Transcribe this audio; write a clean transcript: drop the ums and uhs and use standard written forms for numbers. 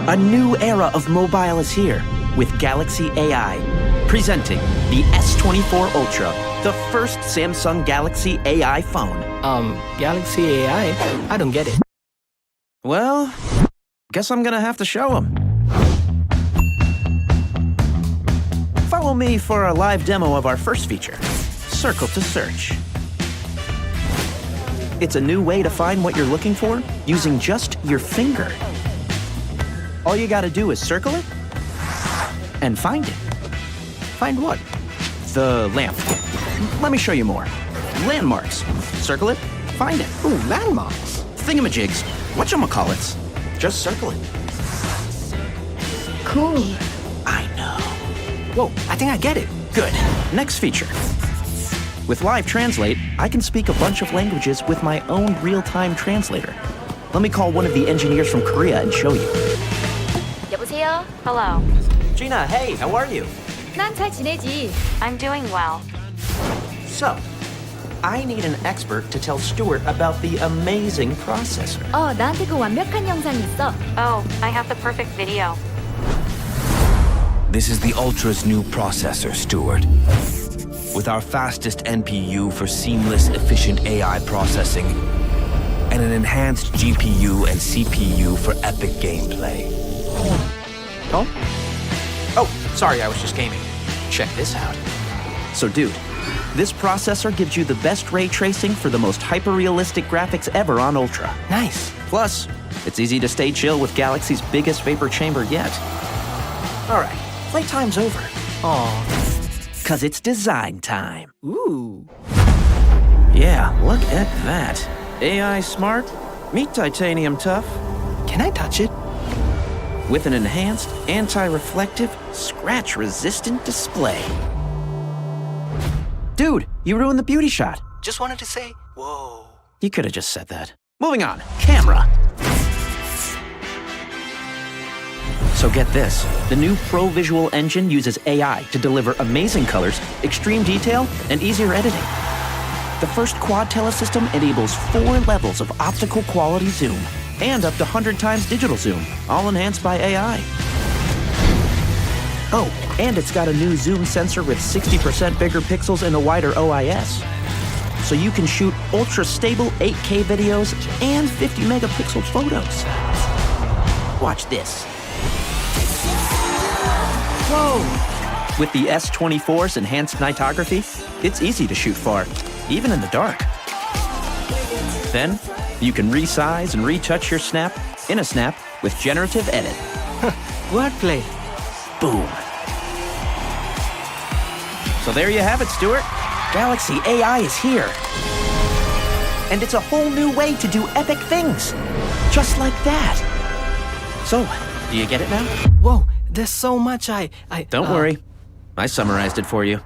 A new era of mobile is here with Galaxy AI. Presenting the S24 Ultra, the first Samsung Galaxy AI phone. Galaxy AI? I don't get it. Well, guess I'm gonna have to show them. Follow me for a live demo of our first feature, Circle to Search. It's a new way to find what you're looking for using just your finger. All you gotta do is circle it and find it. Find what? The lamp. Let me show you more. Landmarks. Circle it, find it. Ooh, landmarks. Thingamajigs. Whatchamacallits. Just circle it. Cool. I know. Whoa, I think I get it. Good. Next feature. With Live Translate, I can speak a bunch of languages with my own real-time translator. Let me call one of the engineers from Korea and show you. 여보세요? Hello. Gina, hey, how are you? 난 잘 지내지. I'm doing well. So, I need an expert to tell Stuart about the amazing processor. 나한테 그 완벽한 영상이 있어. Oh, I have the perfect video. This is the Ultra's new processor, Stuart. With our fastest NPU for seamless, efficient AI processing, and an enhanced GPU and CPU for epic gameplay. Oh? Oh, sorry, I was just gaming. Check this out. So dude, this processor gives you the best ray tracing for the most hyper-realistic graphics ever on Ultra. Nice. Plus, it's easy to stay chill with Galaxy's biggest vapor chamber yet. All right, playtime's over. Aw. 'Cause it's design time. Ooh. Yeah, look at that. AI smart, meet titanium tough, Can I touch it? with an enhanced, anti-reflective, scratch-resistant display. Dude, you ruined the beauty shot. Just wanted to say, whoa. You could have just said that. Moving on, camera. So get this, the new Pro Visual engine uses AI to deliver amazing colors, extreme detail, and easier editing. The first quad telesystem enables 4 levels of optical quality zoom and up to 100 times digital zoom, all enhanced by AI. Oh, and it's got a new zoom sensor with 60% bigger pixels and a wider OIS. So you can shoot ultra-stable 8K videos and 50 megapixel photos. Watch this. Whoa! With the S24's enhanced nightography, it's easy to shoot far, even in the dark. Then, you can resize and retouch your snap in a snap with generative edit. Wordplay. Boom. So there you have it, Stuart. Galaxy AI is here. And it's a whole new way to do epic things. Just like that. So, do you get it now? Whoa, there's so much I Don't worry. I summarized it for you.